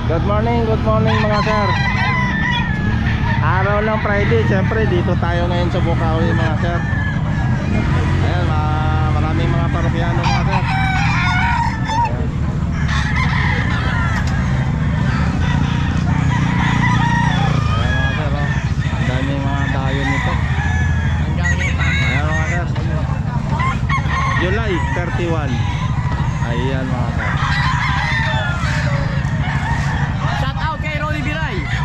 Good morning mga sir. Araw ng Friday, siyempre dito tayo ngayon sa Bukawi mga sir. Ayan, maraming mga parokyano mga sir. Ayan. Ayan mga sir, oh. Ang daming mga dayon nito. Ayan mga sir, July 31. Ayan mga sir.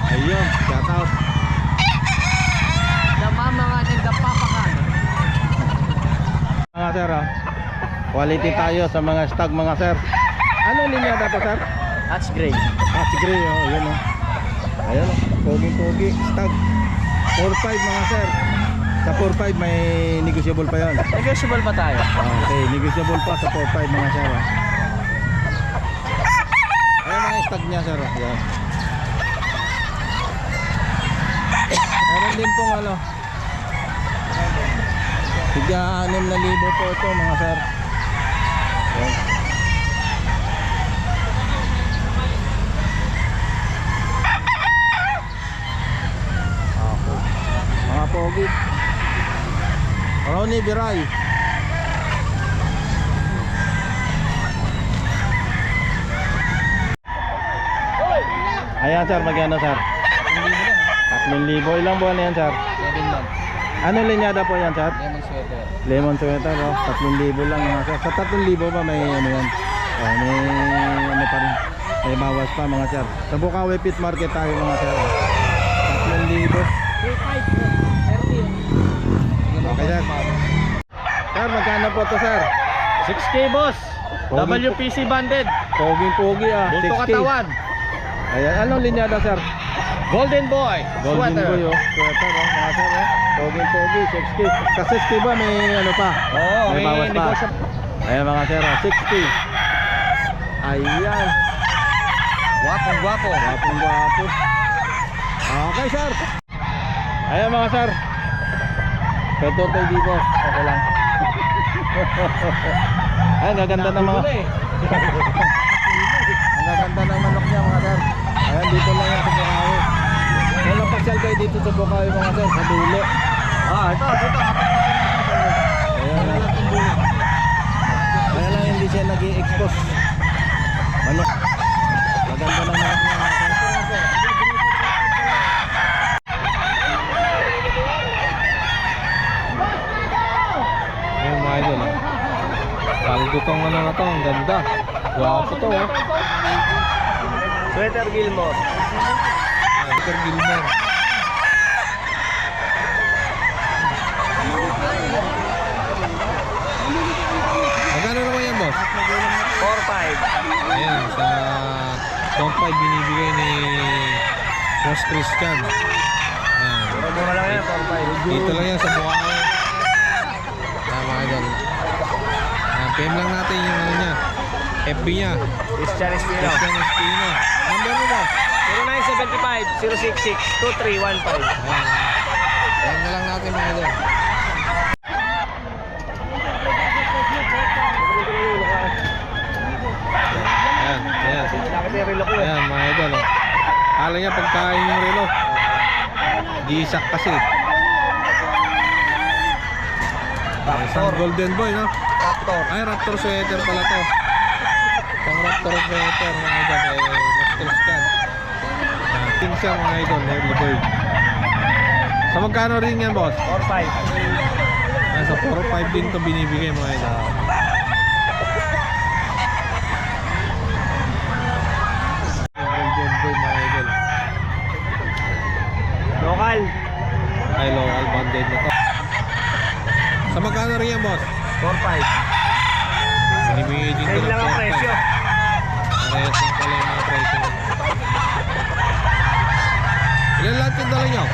Ayun, shout out. The mama nga din, the papa ka. Mga sir, quality tayo sa mga stag mga sir. Ano linya dato sir? That's great. Si Gray, yun Ayan, pogi stag 4-5 mga sir. Sa 4-5 may negotiable pa yun. Negotiable pa tayo. Okay, negotiable pa sa 4-5 mga sir. Ayan mga stag niya sir. Ayan. Meron din pong ano, tiga 6,000 po ito mga sir. Ayan. Okay. Mga pogi Ronnie Biray. Ayan sir, magkano sir? 3,000. Ilang buwan na yan sir? 7 months. Ano linyada po yan sir? Lemon sweater. Lemon sweater, 3,000 lang mga sir. Sa 3,000 ba may ano yan? May ano pa rin, may bawas pa mga sir. Sa Bukawi Pit Market tayo mga sir. 3,000. Okay sir. Sir, magkano po to sir? 6K boss. Pogi. WPC banded. Pogi Bulto 6K. katawan. Ayan, anong linyada sir? Golden boy. Golden Sweater. boy sweater mga sir Pogi 6K. Kasi 6K ba may ano pa? Oo, may bawas pa. negosyo. Ayan mga sir, 6K. Ayan, Guwapo. Gwapong. Okay sir. Ayan mga sir, ito tayo dito. Okay lang. Ayan, gaganda ng mga ang gaganda ng manok niya mga sir. Ayan, dito lang yan sa Bukawi. Wala pasyal kayo dito sa Bukawi mga sir, sa dulo. Ito. Ayan lang. Kaya lang hindi siya nag-i-expose. Manok. Maganda ng manok niya mga sir. Ayan mga idol. Paldo tong ano na to, ang ganda. Guwapo to Sweater Gilmore. Peter Gilmer. Magkano naman yan boss? 4-5. Ayan, sa top 5 binibigay ni Boss Christian. Ayan. Mura lang yan, 4-5. Dito lang yan sa Bukawi. Ayan mga idol. Ayan, PM lang natin yung ano niya, FB niya, Christian Espino. Christian Espino. Number mo ba? 0975-066-2315. Ayan. Ayan na lang natin mga idol. Ayan. Nakita yung relo ko eh. Ayan mga idol. Kala niya pagkain yung relo. Gisak kasi. Isang golden boy no? Raptor. Ay, Raptor sweater pala to. Pang Raptor sweater mga idol. Mas Christian. King siya mga idol. Early bird. Sa magkano rin yan boss? 4-5. Sa 4-5 din to binibigay mga idol. Golden boy mga idol. Local. Ay, local banded na to. Sa magkano rin yan boss? 4-5. Binibigay din to Same ng lang ang 4-5. presyo. Parehas lang pala yung mga presyo. Ilan lahat yung dala nyo?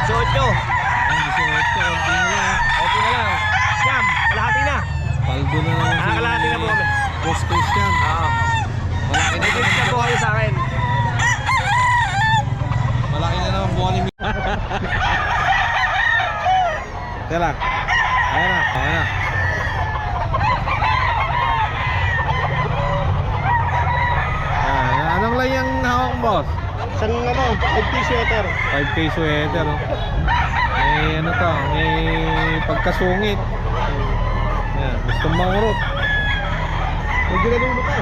18. Ang 18, konti na lang Okay na lang. Siyam. Kalahati na. Paldo na lang Kalahati na po kami. Boss Christian. Malaki na May gift na po kayo sa akin. Malaki na naman buwan ni Teka lang. Ayan na. Anong lang yung hawak lang, boss? Isang 5 sweater. 5K sweater, oh. May ano to, may pagkasungit. Yan, gustong mangurot. May ginadulo ka.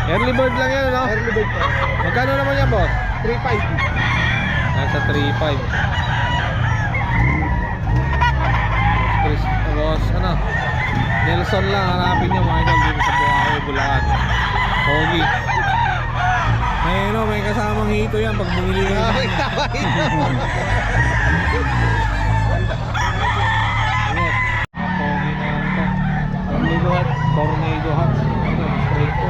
Early bird lang yan, no? Early bird pa. Magkano naman yan, boss? 3.5. Nasa 3.5. Chris, boss, ano? Nelson lang, hanapin niyo mga idol dito sa Bukawi, Bulacan. Pogi. May kasamang hito yan pag bumili ka. May tama ito. Pogi na yan ito. Tornado hat. Tornado hat. Ano, straight to.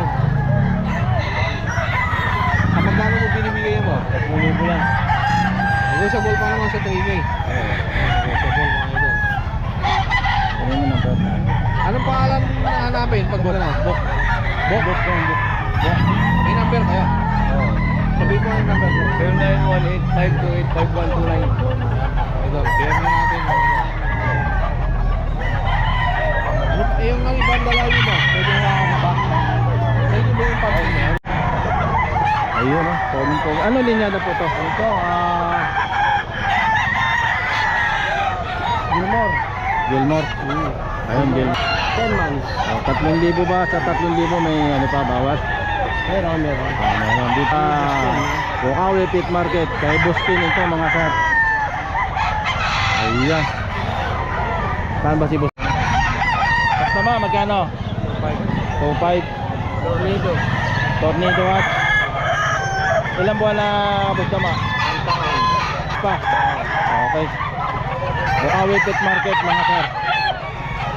Magkano mo binibigay yan mo? 10,000 lang. Negotiable pa naman sa 3K. Negotiable mga idol. Ano mo na, bro? Anong pangalan na hanapin pag wala? Bok. Bok? Bok. Bok. May number kaya? Oo. Sabihin mo yung number mo. 0918-528-5129. Ito, PM na natin. Yung ibang dalawi mo, pwede mo makakapa. Pwede mo yung pag-in mo. Ayun, oh. Ano linyada po to? Ito, Gilmore. Ayun, Gilmore. 10 months. 3,000 ba? Sa 3,000 may ano pa, bawas? Meron. meron Dito, Bukawi Pit Market. Kay Bustin ito, mga sir. Ayan. Saan ba si Bustin? Customer, magkano? 2.5. Tornado hat. Ilang buwan na basta ma? Pa. Okay. Bukawi Pit Market, mga sir.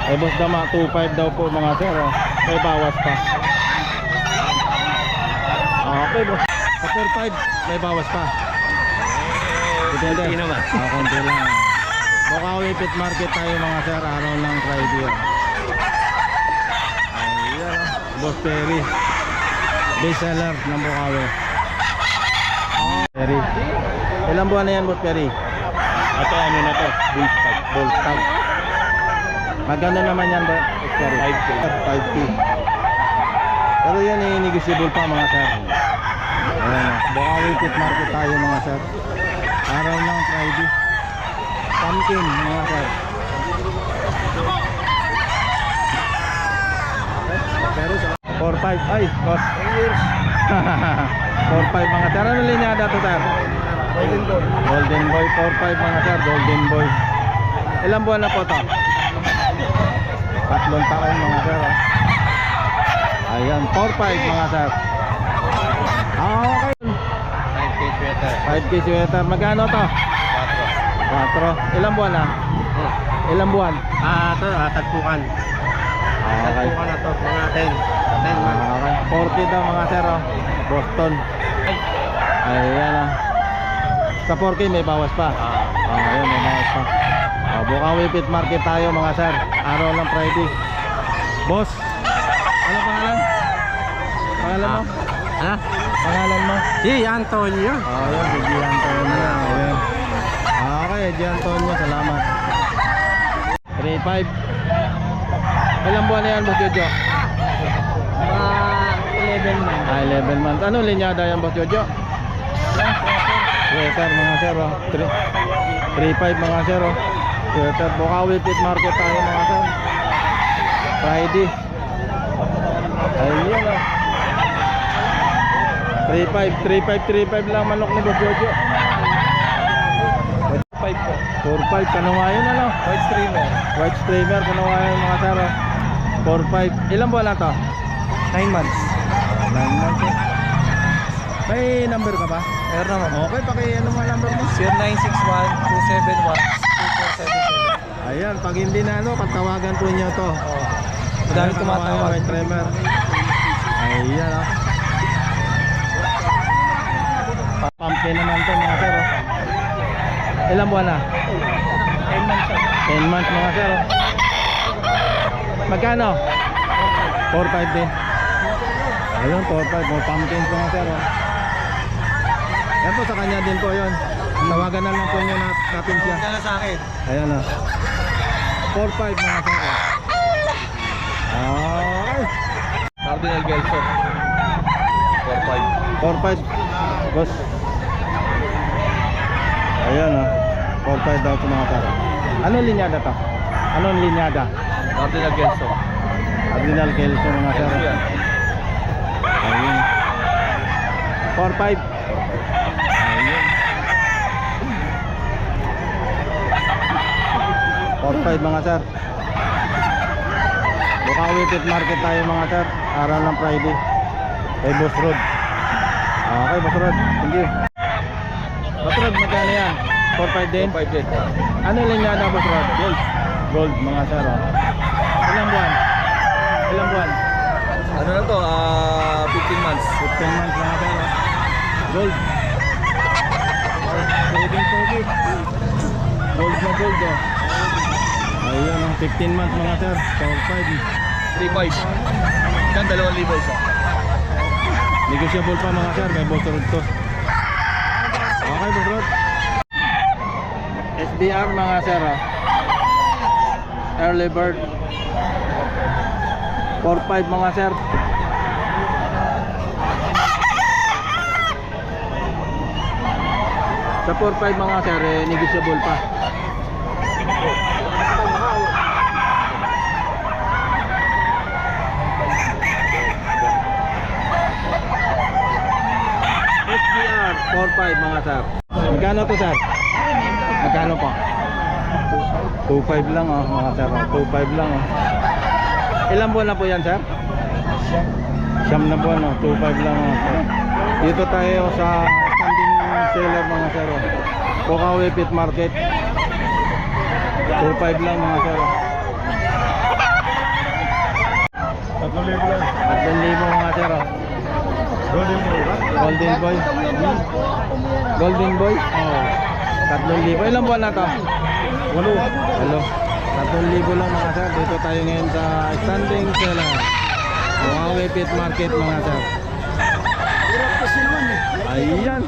Ay boss dama 2.5 daw po mga sir, oh. May bawas pa. Okay boss. Sa 4.5 may bawas pa. Konti naman. Konti lang. Bukawi Pit Market tayo mga sir, araw ng Friday. Ayan, oh. Boss Perry. Best seller ng Bukawi. Perry. Ilang buwan na yan, Boss Perry? Ito, ano na to? Bull tag. Magkano naman yan, Boss Perry? 5K. Pero yan negotiable pa mga sir. Ayan, Bukawi Pit Market tayo mga sir. Araw ng Friday. Pumpkin mga sir. Pero 4-5. Ay, boss. 4-5 mga sir. Ano linyada to sir? Golden Boy 4-5 mga sir. Golden Boy. Ilang buwan na po to? 3 taon mga sir. Ayan, 4-5 mga sir. Okay. 5K sweater. 5K sweater. Magkano to? 4. Ilang buwan na? Ilang buwan? Ito, tagpukan. Okay. Tagpukan na to, mga 10 months. Okay. 40 daw mga sir, oh. Boston. Ayan, ah. Sa 4K may bawas pa. Ayan, may bawas pa. Bukawi Pit Market tayo mga sir. Araw ng Friday. Boss, ano pangalan? Pangalan mo? Ha? Pangalan mo? Si Antonio. Ayan, si G. Antonio. Ayan. Okay, G. Antonio, salamat. 3.5. Ilang buwan na yan, Boss Jojo? 11 months. 11 months. Ano linyada yan, Boss Jojo? Sweater mga sir, oh. 3.5 mga sir, oh. Sweater. Bukawi Pit Market tayo mga sir. Friday. Ayun, oh. 3.5 lang manok ni Boss Jojo. 5 po. 4.5 kanuwayon, ano? White streamer. White streamer kanuwayon mga sir, oh. 4.5. Ilang buwan na to? 9 months. 9 months, eh. May number ka ba? Meron naman. Okay, ano mo number mo? 0961-271-2477. Ayan, pag hindi na ano, pagtawagan po niyo to. Oh. Madami Ayan, tumatawag. White streamer. Ayan, oh. Pumpkin naman to mga sir, oh. Ilang buwan na? 10 months. 10 months mga sir, oh. Magkano? 4.5 din. Ayun, 4.5. More pumpkins mga sir, oh. Yan po, sa kanya din po yun. Tawagan na lang po nyo natin siya. Kala sa akin. Ayan, oh. 4.5 mga sir, oh. Okay. Cardinal Gelso. 4-5. 4.5. Boss. Ayan oh. 4-5 daw sa mga sir. Anong linyada to? Anong linyada? Cardinal Kelso. Cardinal Kelso mga sir. Kelso yan. Ayun. 4-5. Ayun. 4-5 mga sir. Bukawi Pet Market tayo mga sir. Araw ng Friday. Kay Boss Rod. Okay, Boss Rod. Thank you. Boss Rod, magkano yan? 4-5 din? 5 din. Ano lang yan, Boss Rod? Gold. Gold mga sir. Oh. Ilang buwan? Ilang buwan? Ano na to? 15 months. 15 months mga sir. Oh. Gold. Tubig. Gold na gold oh. Ayun oh. 15 months mga sir. 4-5. 3.5. Yan, 2,000 isa. Negotiable pa mga sir, may Boss Rod to. Okay, Boss Rod. SBR mga sir oh. Early bird 4-5 mga sir. Sa 4-5 mga sir, negotiable pa. SBR 4-5 mga sir. Magkano to sir? Magkano po? 2.5 lang oh mga sir. 2.5 lang oh. Ilang buwan na po yan sir? Siyam na buwan oh. 2.5 lang oh. Dito tayo sa standing seller mga sir oh. Bukawi Pet Market. 2.5 lang mga sir oh. 3,000 lang. 3,000 mga sir oh. Golden Boy ba? Golden Boy. Golden Boy? Oo. 3,000. Ilang buwan na to? 8. 3,000 lang mga sir. Dito tayo ngayon sa standing seller. Bukawi Pet Market mga sir. Ayan.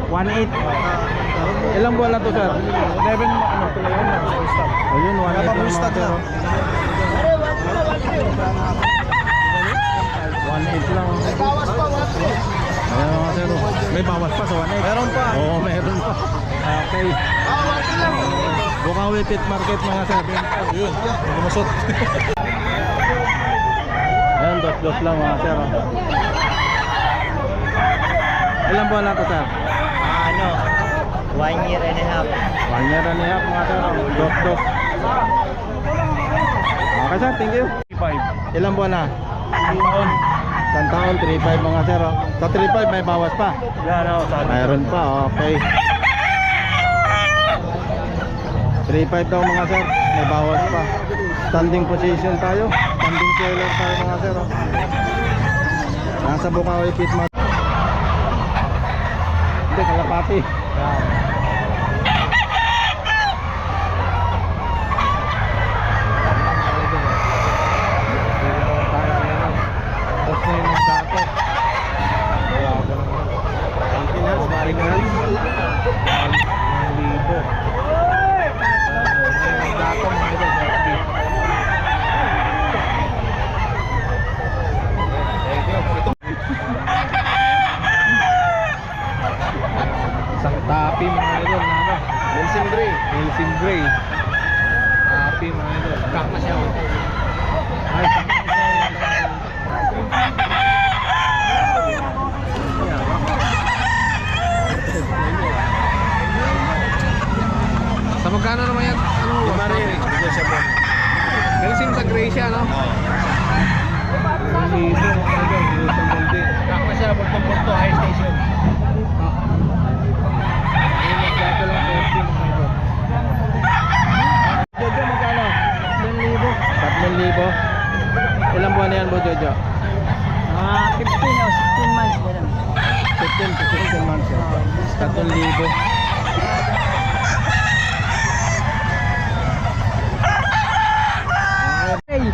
1.8. Ilang buwan na to sir? 11 ano to yun? Ayun, 1.8 lang mga sir. 1.8 lang. Ayan mga sir. May bawas pa sa 1.8. Meron pa. Oo, meron pa. Okay. Bukawi Pet Market mga sir. Ayun, lumusot. Ayan, dos lang mga sir. Ilang buwan na to sir? 1 year and a half. 1 year and a half mga sir. Dos. Okay sir, thank you. 3.5. Ilang buwan na? 1 taon, 3.5 mga sir. Sa 3.5 may bawas pa. Yan o, sabi. Mayroon pa, okay. 3.5 daw mga sir, may bawas pa. Standing position tayo. Standing seller tayo mga sir. Nasa Bukawi Pet Market. Hindi, kalapati. Isang tapi mga idol na ano. Wilson Gray. Tapi mga idol. Kakma siya o. Ay. Sa magkano naman yan? Ano? Lima rin. Wilson sa Gray siya, no? Kakma siya, Bulto High Station. Jojo, magkano? 3,000. Ilang buwan na yan, Jojo? 15 o 16 months. Ganun. 15 to 16 months. 3,000. Hey,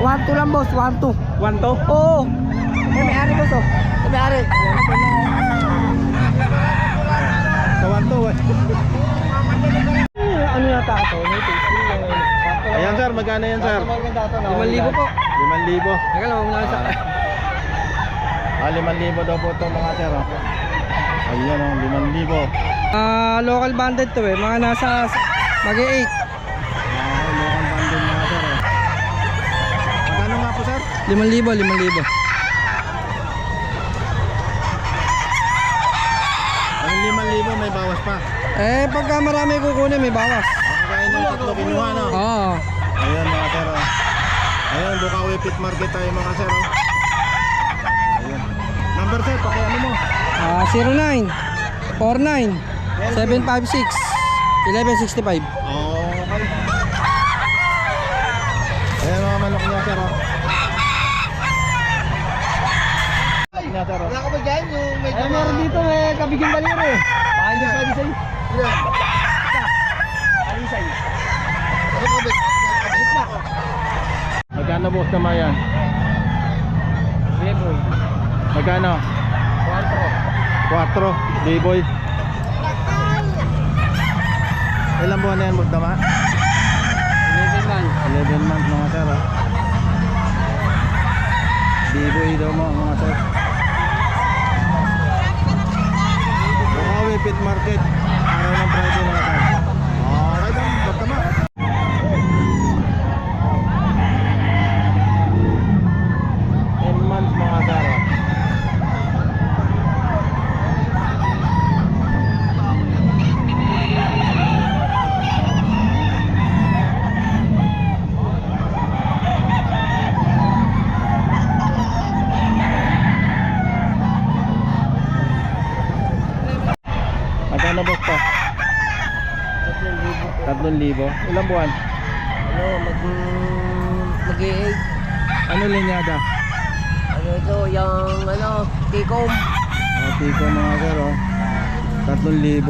1-2 lang boss, 1-2. 1 to? Oo. May-ari boss oh. May-ari. Sa 1 to. Ano yata ito? May tasting. Ayan sir, magkano yan sir? 5,000 po. 5,000. Teka lang, huwag na sa... 5,000 daw po ito mga sir. Oh. Ayan oh, 5,000. Local banded to mga nasa mag-8. Local banded mga sir. Oh. Magkano nga po sir? 5,000. Ang 5,000 may bawas pa. Pagka marami kukunin, may bawas. Kaya yung tatlo kinuha no? Oo. Ayan mga sir. Oh. Ayan, Bukawi Pit Market tayo mga sir. Oh. Ayan. Number sir, pakiano mo? 09 49 756 1165. Okay. Ayan mga manok niya sir. Oh. Niya, sir, oh. Wala ka ba dyan? Yung medyo meron dito kabigyan baliro eh. Baka hindi pwede sa'yo. Alisay. Ano ka ba? Gitna. Magkano boss naman yan? Beboy. Magkano? 4 D-boy. Ilang buwan na yan boss naman? 11 man. 11 months mga sir. Oh. D-boy daw mo mga sir. Bukawi Pit Market. Araw ng Friday mga sir. Okay daw, boss naman. Mga sir. Magkano boss pa? 3,000. Ilang buwan? Mag-8. Ano linyada? Ano ito, yung T-com. Tiko mga sir, oh. 3,000.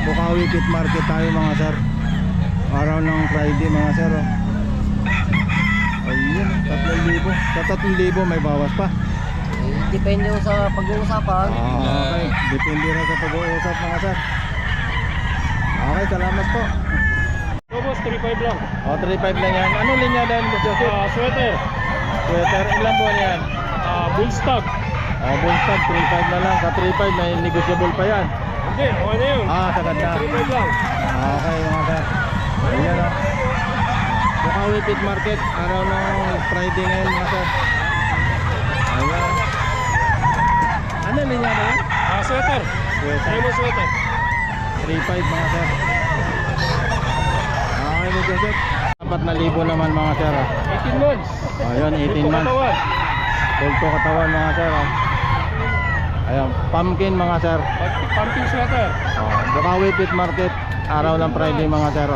Bukawi Pit Market tayo mga sir. Araw ng Friday mga sir, oh. Ayun, 3,000. Sa 3,000 may bawas pa. Depende sa pag-uusapan. Okay, depende rin sa pag-uusap mga sir. Okay, salamat po. Boss, 3.5 lang. 3,500 lang yan. Ano linyada yan boss Joseph? Sweater. Sweater, ilang buwan yan? Bullstock. Bullstag, 3,500 na lang. Sa 3,500 may negotiable pa yan. Hindi, okay na yun. Sa ganda. 3.5 lang. Okay mga sir. Ayan o. Bukawi Pit Market. Araw ng Friday ngayon mga sir. Ayan. Ano linya na yan? Sweater. Sweater. Ano sweater? 3,500 mga sir. Okay mo Joseph. 4,000 naman mga sir. 18 months. Ayan, 18 months. Katawan. Pulto katawan mga sir. Ayan, pumpkin mga sir. Pumping sweater. Bukawi Pit Market. Araw ng Friday mga sir.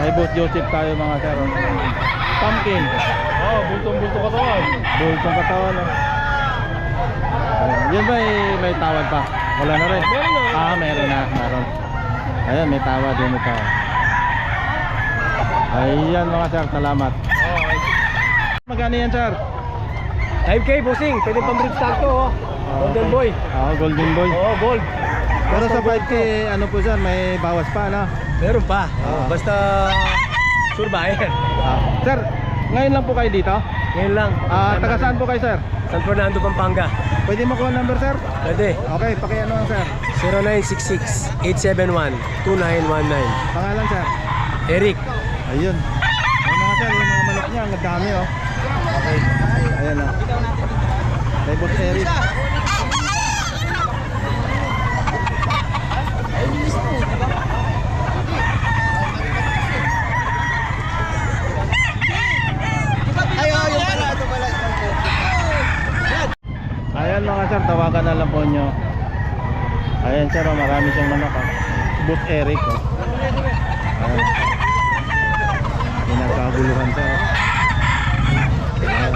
May boss Joseph tayo mga sir. Pumpkin. Bultong-bulto katawan. Bultong katawan. Yan ba may tawad pa? Wala na rin? Meron na. Meron na. Meron. Ayan, may tawad din ito. Ayan mga sir, salamat. Magkano yan sir? 5K bossing. Pwede pang bridge tag to. Golden boy. Golden boy. Gold. Pero sa 5K, ano po sir, may bawas pa na? Meron pa. Basta sure buyer. Sir, ngayon lang po kayo dito? Ngayon lang. Taga saan po kayo sir? San Fernando, Pampanga. Pwede mo kuha number sir? Pwede. Okay, pakiano lang sir. 0966-871-2919. Pangalan sir? Eric. Ayun. Ay mga sir, yung mga manok niya, ang dami oh. Okay. Ayan oh. Kay Boss Eric. Ayan mga sir, tawagan na lang po nyo. Ayan sir, oh, marami siyang manok oh. Boss Eric oh. Ayan. Pinagkaguluhan sir oh. Ayan.